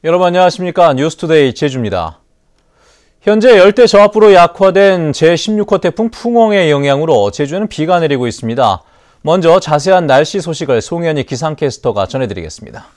여러분 안녕하십니까. 뉴스투데이 제주입니다. 현재 열대 저압부로 약화된 제16호 태풍 풍엉의 영향으로 제주에는 비가 내리고 있습니다. 먼저 자세한 날씨 소식을 송현희 기상캐스터가 전해드리겠습니다.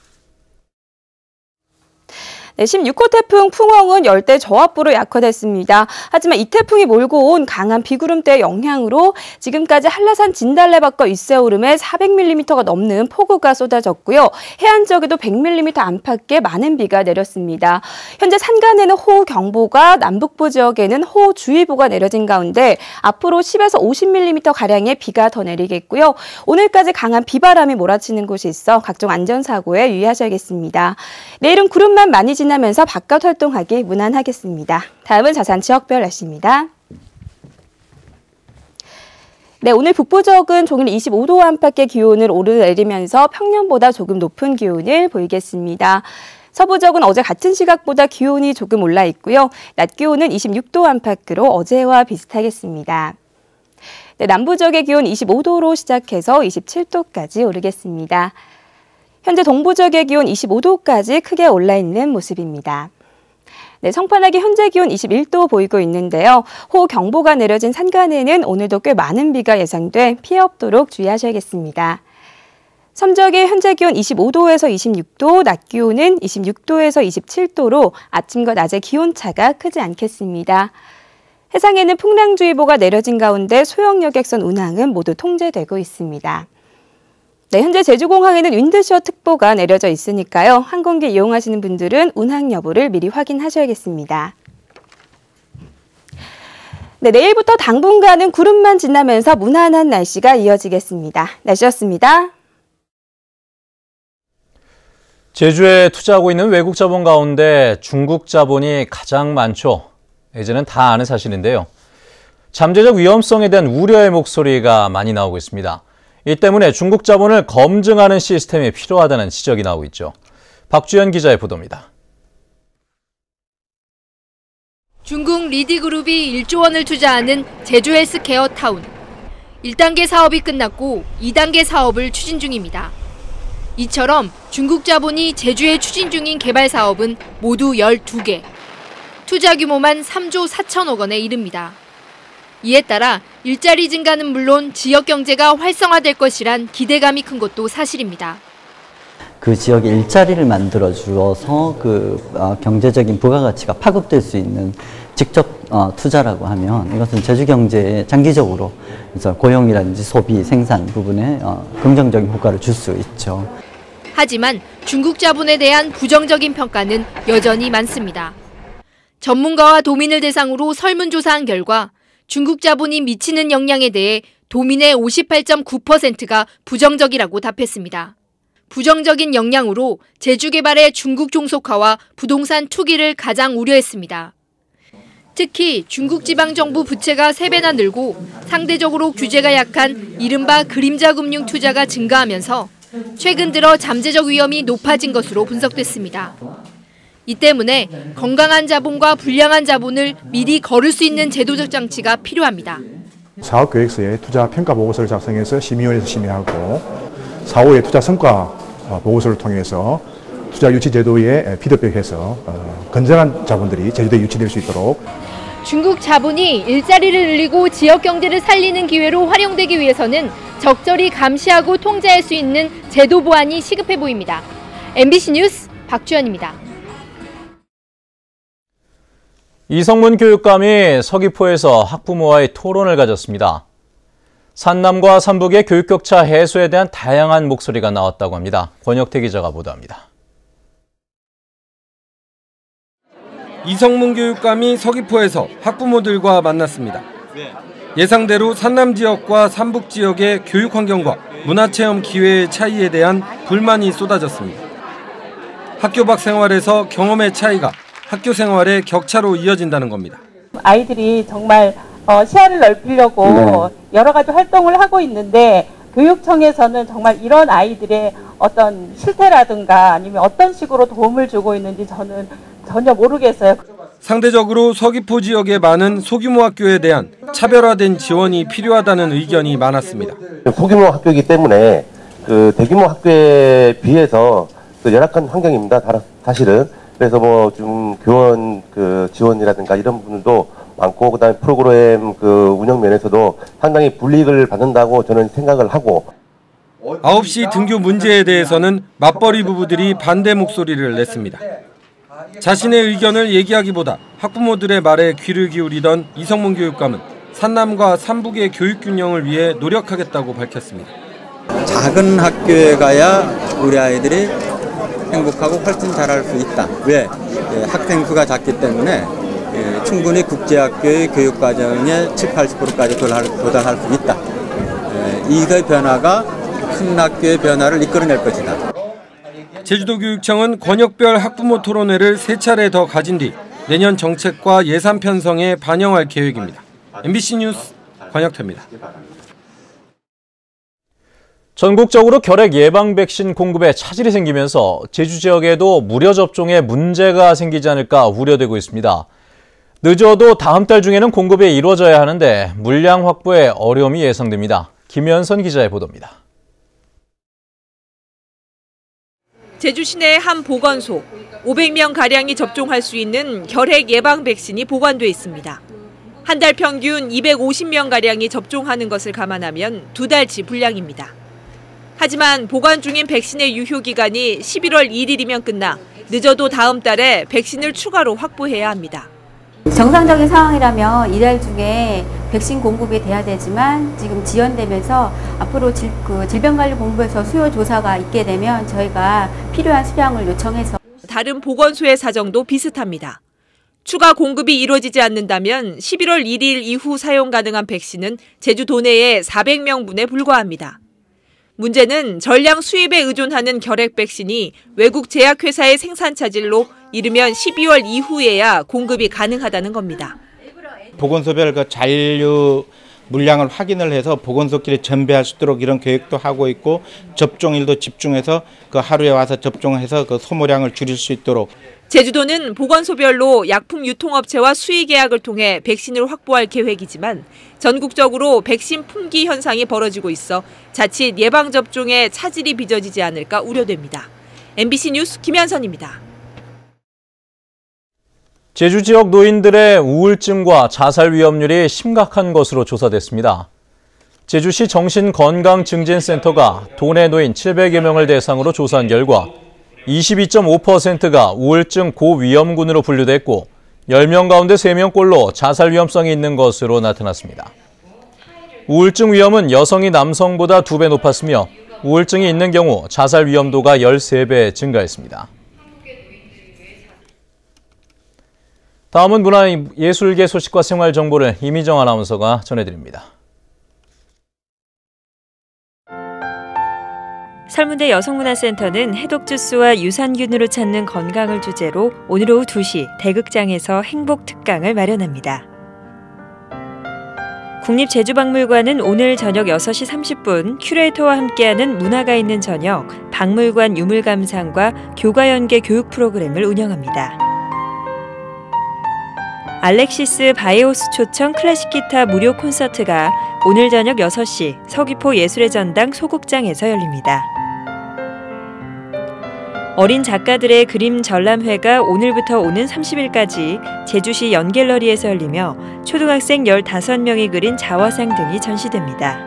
네, 16호 태풍 풍엉은 열대 저압부로 약화됐습니다. 하지만 이 태풍이 몰고 온 강한 비구름대의 영향으로 지금까지 한라산 진달래밭과 윗새오름에 400mm가 넘는 폭우가 쏟아졌고요. 해안 지역에도 100mm 안팎의 많은 비가 내렸습니다. 현재 산간에는 호우경보가, 남북부 지역에는 호우주의보가 내려진 가운데 앞으로 10에서 50mm가량의 비가 더 내리겠고요. 오늘까지 강한 비바람이 몰아치는 곳이 있어 각종 안전사고에 유의하셔야겠습니다. 내일은 구름만 많이 지나면서 바깥 활동하기 무난하겠습니다. 다음은 자세한 지역별 날씨입니다. 네, 오늘 북부 지역은 종일 25도 안팎의 기온을 오르내리면서 평년보다 조금 높은 기온을 보이겠습니다. 서부 지역은 어제 같은 시각보다 기온이 조금 올라 있고요. 낮 기온은 26도 안팎으로 어제와 비슷하겠습니다. 네, 남부 지역의 기온 25도로 시작해서 27도까지 오르겠습니다. 현재 동부 지역의 기온 25도까지 크게 올라 있는 모습입니다. 네, 성판하기 현재 기온 21도 보이고 있는데요. 호우경보가 내려진 산간에는 오늘도 꽤 많은 비가 예상돼 피해 없도록 주의하셔야겠습니다. 섬 지역의 현재 기온 25도에서 26도, 낮 기온은 26도에서 27도로 아침과 낮의 기온차가 크지 않겠습니다. 해상에는 풍랑주의보가 내려진 가운데 소형 여객선 운항은 모두 통제되고 있습니다. 네, 현재 제주공항에는 윈드시어 특보가 내려져 있으니까요. 항공기 이용하시는 분들은 운항 여부를 미리 확인하셔야겠습니다. 네, 내일부터 당분간은 구름만 지나면서 무난한 날씨가 이어지겠습니다. 날씨였습니다. 제주에 투자하고 있는 외국 자본 가운데 중국 자본이 가장 많죠. 이제는 다 아는 사실인데요. 잠재적 위험성에 대한 우려의 목소리가 많이 나오고 있습니다. 이 때문에 중국 자본을 검증하는 시스템이 필요하다는 지적이 나오고 있죠. 박주연 기자의 보도입니다. 중국 리디그룹이 1조 원을 투자하는 제주 헬스케어 타운. 1단계 사업이 끝났고 2단계 사업을 추진 중입니다. 이처럼 중국 자본이 제주에 추진 중인 개발 사업은 모두 12개. 투자 규모만 3조 4천억 원에 이릅니다. 이에 따라 일자리 증가는 물론 지역 경제가 활성화될 것이란 기대감이 큰 것도 사실입니다. 그 지역에 일자리를 만들어 주어서 경제적인 부가가치가 파급될 수 있는 직접 투자라고 하면 이것은 제주 경제에 장기적으로 고용이라든지 소비, 생산 부분에 긍정적인 효과를 줄 수 있죠. 하지만 중국 자본에 대한 부정적인 평가는 여전히 많습니다. 전문가와 도민을 대상으로 설문조사한 결과 중국 자본이 미치는 영향에 대해 도민의 58.9%가 부정적이라고 답했습니다. 부정적인 영향으로 제주 개발의 중국 종속화와 부동산 투기를 가장 우려했습니다. 특히 중국 지방정부 부채가 3배나 늘고 상대적으로 규제가 약한 이른바 그림자 금융 투자가 증가하면서 최근 들어 잠재적 위험이 높아진 것으로 분석됐습니다. 이 때문에 건강한 자본과 불량한 자본을 미리 거를 수 있는 제도적 장치가 필요합니다. 사업계획서에 투자 평가 보고서를 작성해서 심의위원회에서 심의하고 사후에 투자 성과 보고서를 통해서 투자 유치 제도에 비대표해서 건전한 자본들이 제주도에 유치될 수 있도록. 중국 자본이 일자리를 늘리고 지역 경제를 살리는 기회로 활용되기 위해서는 적절히 감시하고 통제할 수 있는 제도 보완이 시급해 보입니다. MBC 뉴스 박주연입니다. 이성문 교육감이 서귀포에서 학부모와의 토론을 가졌습니다. 산남과 삼북의 교육격차 해소에 대한 다양한 목소리가 나왔다고 합니다. 권혁태 기자가 보도합니다. 이성문 교육감이 서귀포에서 학부모들과 만났습니다. 예상대로 산남 지역과 삼북 지역의 교육 환경과 문화체험 기회의 차이에 대한 불만이 쏟아졌습니다. 학교 밖 생활에서 경험의 차이가 학교 생활의 격차로 이어진다는 겁니다. 아이들이 정말 시야를 넓히려고 여러 가지 활동을 하고 있는데 교육청에서는 정말 이런 아이들의 어떤 실태라든가 아니면 어떤 식으로 도움을 주고 있는지 저는 전혀 모르겠어요. 상대적으로 서귀포 지역의 많은 소규모 학교에 대한 차별화된 지원이 필요하다는 의견이 많았습니다. 소규모 학교이기 때문에 대규모 학교에 비해서 열악한 환경입니다. 사실은. 그래서 뭐 좀 교원 지원이라든가 이런 부분도 많고, 그다음에 프로그램 운영 면에서도 상당히 불이익을 받는다고 저는 생각을 하고. 9시 등교 문제에 대해서는 맞벌이 부부들이 반대 목소리를 냈습니다. 자신의 의견을 얘기하기보다 학부모들의 말에 귀를 기울이던 이성문 교육감은 산남과 삼북의 교육 균형을 위해 노력하겠다고 밝혔습니다. 작은 학교에 가야 우리 아이들이 행복하고 훨씬 잘할 수 있다. 왜? 학생 수가 작기 때문에 충분히 국제학교의 교육과정의 70~80%까지 도달할 수 있다. 이의 변화가 큰 학교의 변화를 이끌어낼 것이다. 제주도교육청은 권역별 학부모 토론회를 3차례 더 가진 뒤 내년 정책과 예산 편성에 반영할 계획입니다. MBC 뉴스 권혁태입니다. 전국적으로 결핵 예방 백신 공급에 차질이 생기면서 제주 지역에도 무료 접종에 문제가 생기지 않을까 우려되고 있습니다. 늦어도 다음 달 중에는 공급이 이루어져야 하는데 물량 확보에 어려움이 예상됩니다. 김현선 기자의 보도입니다. 제주 시내 한 보건소, 500명가량이 접종할 수 있는 결핵 예방 백신이 보관돼 있습니다. 한 달 평균 250명가량이 접종하는 것을 감안하면 2달치 분량입니다. 하지만 보관 중인 백신의 유효기간이 11월 1일이면 끝나 늦어도 다음 달에 백신을 추가로 확보해야 합니다. 정상적인 상황이라면 이달 중에 백신 공급이 돼야 되지만 지금 지연되면서 앞으로 질병관리본부에서 수요 조사가 있게 되면 저희가 필요한 수량을 요청해서. 다른 보건소의 사정도 비슷합니다. 추가 공급이 이루어지지 않는다면 11월 1일 이후 사용 가능한 백신은 제주 도내에 400명분에 불과합니다. 문제는 전량 수입에 의존하는 결핵 백신이 외국 제약회사의 생산 차질로 이르면 12월 이후에야 공급이 가능하다는 겁니다. 보건소별 잔류 물량을 확인을 해서 보건소끼리 전배할 수 있도록 이런 계획도 하고 있고, 접종일도 집중해서 하루에 와서 접종해서 소모량을 줄일 수 있도록. 제주도는 보건소별로 약품 유통업체와 수의 계약을 통해 백신을 확보할 계획이지만 전국적으로 백신 품귀 현상이 벌어지고 있어 자칫 예방접종에 차질이 빚어지지 않을까 우려됩니다. MBC 뉴스 김현선입니다. 제주 지역 노인들의 우울증과 자살 위험률이 심각한 것으로 조사됐습니다. 제주시 정신건강증진센터가 도내 노인 700여 명을 대상으로 조사한 결과 22.5%가 우울증 고위험군으로 분류됐고 10명 가운데 3명꼴로 자살 위험성이 있는 것으로 나타났습니다. 우울증 위험은 여성이 남성보다 2배 높았으며 우울증이 있는 경우 자살 위험도가 13배 증가했습니다. 다음은 문화예술계 소식과 생활 정보를 이미정 아나운서가 전해드립니다. 설문대 여성문화센터는 해독주스와 유산균으로 찾는 건강을 주제로 오늘 오후 2시 대극장에서 행복특강을 마련합니다. 국립제주박물관은 오늘 저녁 6시 30분 큐레이터와 함께하는 문화가 있는 저녁, 박물관 유물감상과 교과연계 교육 프로그램을 운영합니다. 알렉시스 바이오스 초청 클래식 기타 무료 콘서트가 오늘 저녁 6시 서귀포 예술의 전당 소극장에서 열립니다. 어린 작가들의 그림 전람회가 오늘부터 오는 30일까지 제주시 연갤러리에서 열리며 초등학생 15명이 그린 자화상 등이 전시됩니다.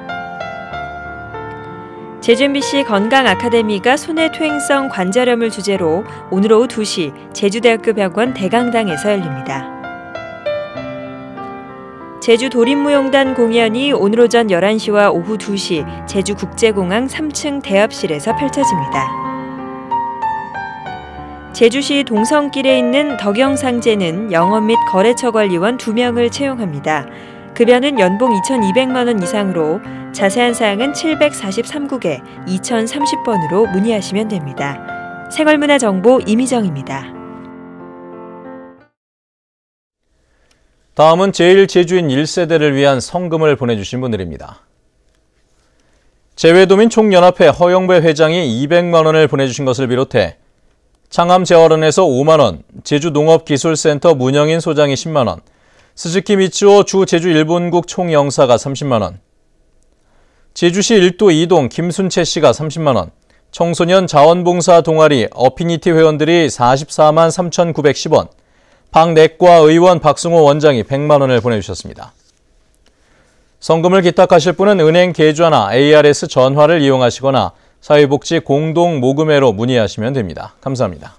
제주 MBC 건강아카데미가 손해퇴행성 관절염을 주제로 오늘 오후 2시 제주대학교 병원 대강당에서 열립니다. 제주도립무용단 공연이 오늘 오전 11시와 오후 2시 제주국제공항 3층 대합실에서 펼쳐집니다. 제주시 동성길에 있는 덕영상제는 영업 및 거래처 관리원 2명을 채용합니다. 급여는 연봉 2,200만 원 이상으로 자세한 사항은 743국에 2030번으로 문의하시면 됩니다. 생활문화정보 이미정입니다. 다음은 제1제주인 1세대를 위한 성금을 보내주신 분들입니다. 재외도민 총연합회 허영배 회장이 200만 원을 보내주신 것을 비롯해 창암재활원에서 5만 원, 제주농업기술센터 문영인 소장이 10만 원, 스즈키 미츠오 주 제주 일본국 총영사가 30만 원, 제주시 1도 2동 김순채 씨가 30만 원, 청소년 자원봉사 동아리 어피니티 회원들이 44만 3,910원, 박내과 의원 박승호 원장이 100만 원을 보내주셨습니다. 성금을 기탁하실 분은 은행 계좌나 ARS 전화를 이용하시거나 사회복지 공동 모금회로 문의하시면 됩니다. 감사합니다.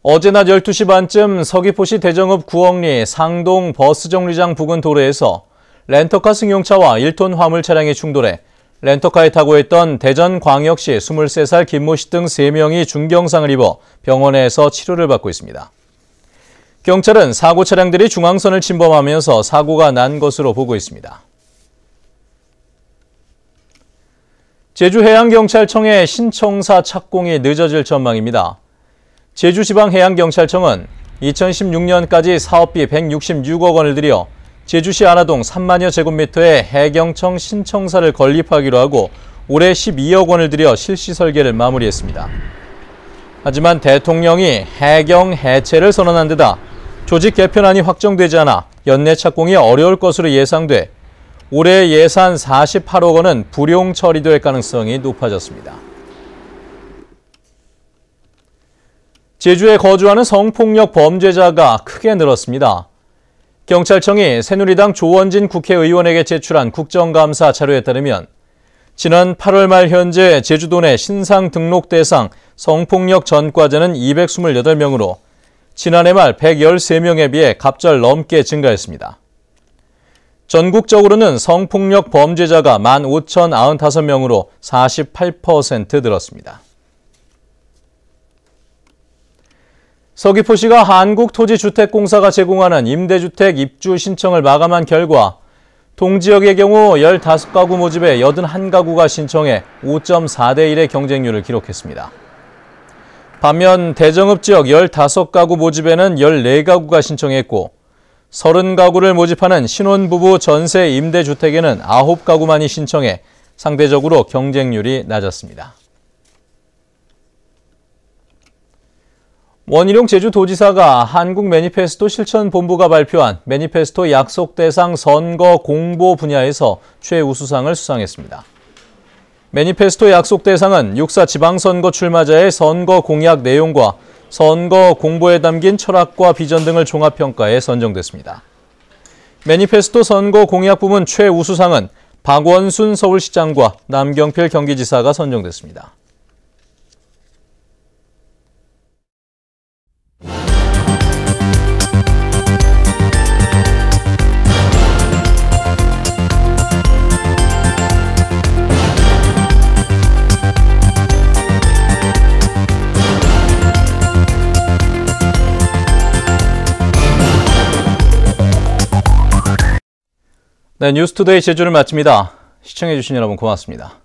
어제 낮 12시 반쯤 서귀포시 대정읍 구억리 상동 버스정류장 부근 도로에서 렌터카 승용차와 1톤 화물 차량이 충돌해 렌터카에 타고 있던 대전광역시 23살 김모 씨 등 3명이 중경상을 입어 병원에서 치료를 받고 있습니다. 경찰은 사고 차량들이 중앙선을 침범하면서 사고가 난 것으로 보고 있습니다. 제주해양경찰청의 신청사 착공이 늦어질 전망입니다. 제주지방해양경찰청은 2016년까지 사업비 166억 원을 들여 제주시 안하동 3만여 제곱미터의 해경청 신청사를 건립하기로 하고 올해 12억 원을 들여 실시 설계를 마무리했습니다. 하지만 대통령이 해경 해체를 선언한 데다 조직 개편안이 확정되지 않아 연내 착공이 어려울 것으로 예상돼 올해 예산 48억 원은 불용 처리될 가능성이 높아졌습니다. 제주에 거주하는 성폭력 범죄자가 크게 늘었습니다. 경찰청이 새누리당 조원진 국회의원에게 제출한 국정감사 자료에 따르면 지난 8월 말 현재 제주도 내 신상 등록 대상 성폭력 전과자는 228명으로 지난해 말 113명에 비해 갑절 넘게 증가했습니다. 전국적으로는 성폭력 범죄자가 15,095명으로 48% 늘었습니다. 서귀포시가 한국토지주택공사가 제공하는 임대주택 입주 신청을 마감한 결과 동지역의 경우 15가구 모집에 81가구가 신청해 5.4대 1의 경쟁률을 기록했습니다. 반면 대정읍 지역 15가구 모집에는 14가구가 신청했고 30가구를 모집하는 신혼부부 전세 임대주택에는 9가구만이 신청해 상대적으로 경쟁률이 낮았습니다. 원희룡 제주도지사가 한국 매니페스토 실천본부가 발표한 매니페스토 약속 대상 선거 공보 분야에서 최우수상을 수상했습니다. 매니페스토 약속 대상은 6.4 지방선거 출마자의 선거 공약 내용과 선거 공보에 담긴 철학과 비전 등을 종합평가해 선정됐습니다. 매니페스토 선거 공약 부문 최우수상은 박원순 서울시장과 남경필 경기지사가 선정됐습니다. 네, 뉴스투데이 제주를 마칩니다. 시청해주신 여러분 고맙습니다.